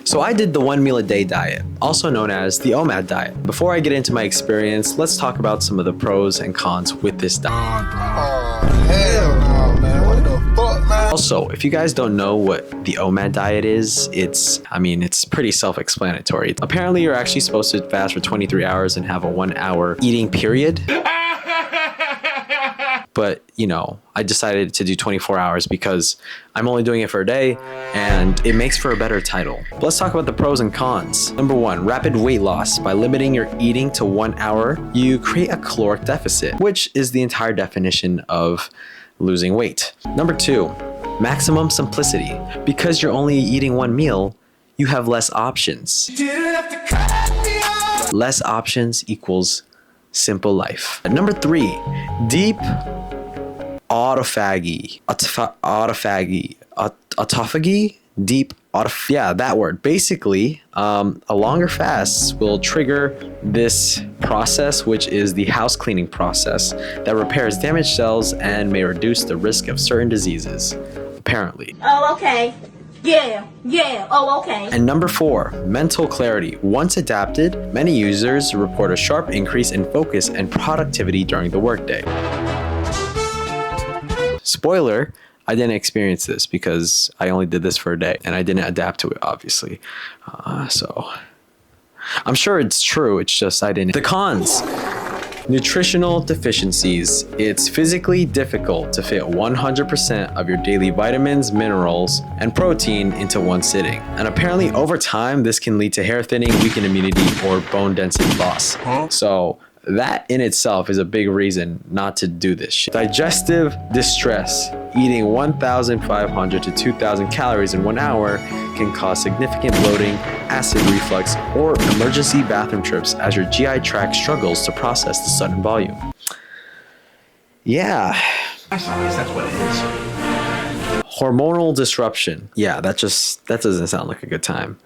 So I did the 1 meal a day diet, also known as the OMAD diet. Before I get into my experience, let's talk about some of the pros and cons with this diet. Hell no, man. What the fuck, man? Also, if you guys don't know what the OMAD diet is, it's pretty self-explanatory. Apparently, you're actually supposed to fast for 23 hours and have a 1 hour eating period. But, you know, I decided to do 24 hours because I'm only doing it for a day and it makes for a better title. But let's talk about the pros and cons. Number 1, rapid weight loss. By limiting your eating to 1 hour, you create a caloric deficit, which is the entire definition of losing weight. Number 2, maximum simplicity. Because you're only eating 1 meal, you have less options. Less options equals simple life. Number 3, deep autophagy. Yeah, that word. Basically, a longer fast will trigger this process, which is the house cleaning process that repairs damaged cells and may reduce the risk of certain diseases, apparently. Oh, okay. Yeah. Oh, okay. And number 4, mental clarity. Once adapted, many users report a sharp increase in focus and productivity during the workday. Spoiler, I didn't experience this because I only did this for a day and I didn't adapt to it, obviously. So I'm sure it's true, it's just I didn't. The cons. Nutritional deficiencies. It's physically difficult to fit 100% of your daily vitamins, minerals, and protein into one sitting. And apparently over time, this can lead to hair thinning, weakened immunity, or bone density loss. So that in itself is a big reason not to do this shit. Digestive distress. Eating 1,500 to 2,000 calories in 1 hour can cause significant bloating, acid reflux, or emergency bathroom trips as your GI tract struggles to process the sudden volume. Yeah. I guess that's what it is. Hormonal disruption. Yeah, that doesn't sound like a good time.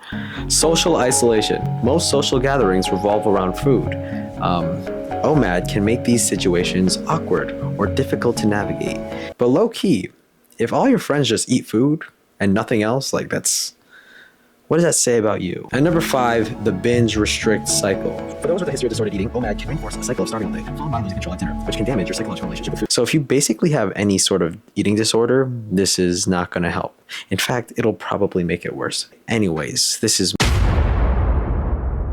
Social isolation. Most social gatherings revolve around food. OMAD can make these situations awkward or difficult to navigate. But low key, if all your friends just eat food and nothing else, like what does that say about you? And number 5, the binge restrict cycle. For those with a history of disordered eating, OMAD can reinforce a cycle of starving all day, followed by losing control at dinner, which can damage your psychological relationship with food. So if you basically have any sort of eating disorder, this is not going to help. In fact, it'll probably make it worse. Anyways, this is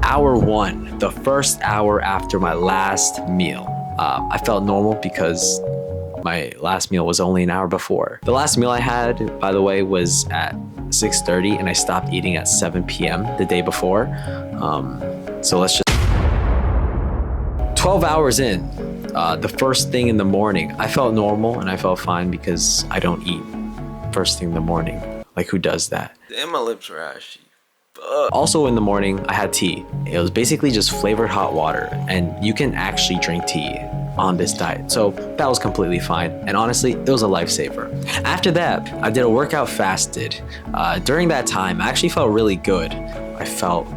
hour 1, the first hour after my last meal. I felt normal because my last meal was only an hour before. The last meal I had, by the way, was at 6:30 and I stopped eating at 7 p.m. the day before. So let's just 12 hours in, the first thing in the morning, I felt normal and I felt fine because I don't eat first thing in the morning. Like, who does that? Damn, my lips are ashy. Also in the morning, I had tea. It was basically just flavored hot water, and you can actually drink tea on this diet. So that was completely fine. And honestly, it was a lifesaver. After that, I did a workout fasted. During that time, I actually felt really good. I felt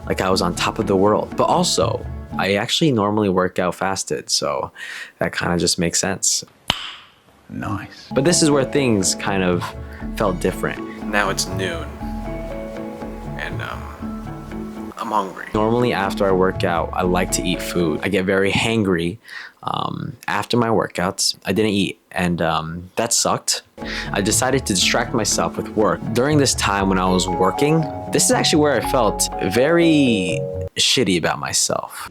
like I was on top of the world. But also, I actually normally work out fasted, so that kind of just makes sense. Nice. But this is where things kind of felt different. Now it's noon. And I'm hungry. Normally after I work out, I like to eat food. I get very hangry after my workouts. I didn't eat, and that sucked. I decided to distract myself with work. During this time when I was working, this is actually where I felt very shitty about myself.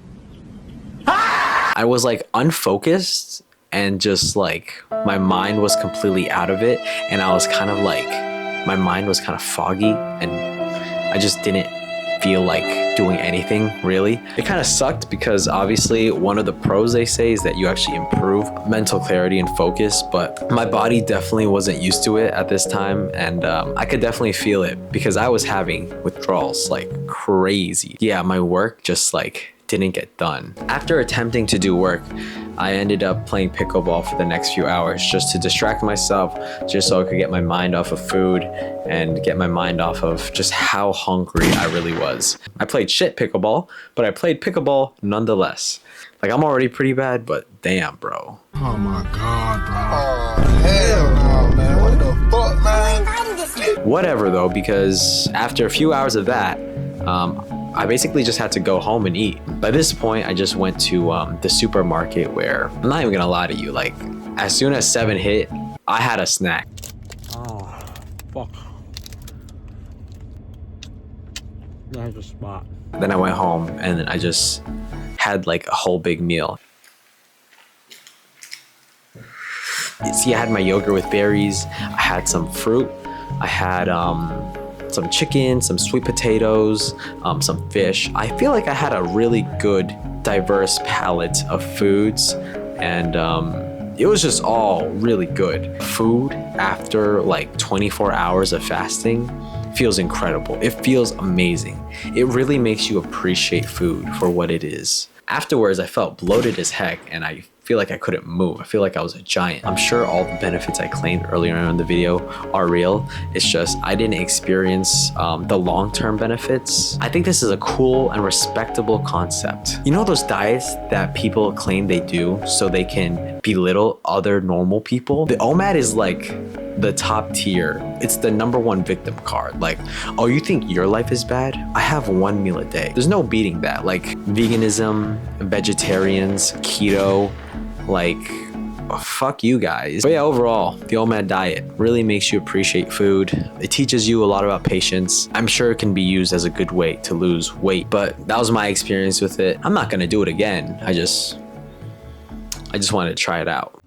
I was like unfocused and just like my mind was completely out of it, and I was kind of like, my mind was kind of foggy and I just didn't feel like doing anything really. It kind of sucked because obviously one of the pros they say is that you actually improve mental clarity and focus, but my body definitely wasn't used to it at this time, and I could definitely feel it because I was having withdrawals like crazy. Yeah, my work just like didn't get done. After attempting to do work, I ended up playing pickleball for the next few hours just to distract myself, just so I could get my mind off of food and get my mind off of just how hungry I really was. I played shit pickleball, but I played pickleball nonetheless. Like, I'm already pretty bad, but damn, bro. Oh my God, bro. Oh, hell no, man. What the fuck, man? Whatever though, because after a few hours of that, I basically just had to go home and eat. By this point, I just went to the supermarket where, I'm not even gonna lie to you, like as soon as 7 hit, I had a snack. Oh, fuck. That's a spot. Then I went home and then I just had like a whole big meal. See, I had my yogurt with berries, I had some fruit, I had some chicken, some sweet potatoes, some fish. I feel like I had a really good, diverse palette of foods, and it was just all really good. Food after like 24 hours of fasting feels incredible. It feels amazing. It really makes you appreciate food for what it is. Afterwards, I felt bloated as heck, and I feel like I couldn't move. I feel like I was a giant. I'm sure all the benefits I claimed earlier in the video are real. It's just I didn't experience the long-term benefits. I think this is a cool and respectable concept. You know those diets that people claim they do so they can belittle other normal people? The OMAD is like the top tier. It's the #1 victim card. Like, oh, you think your life is bad? I have 1 meal a day. There's no beating that. Like veganism, vegetarians, keto, like fuck you guys. But yeah, overall, the OMAD diet really makes you appreciate food. It teaches you a lot about patience. I'm sure it can be used as a good way to lose weight, but that was my experience with it. I'm not gonna do it again. I just wanted to try it out.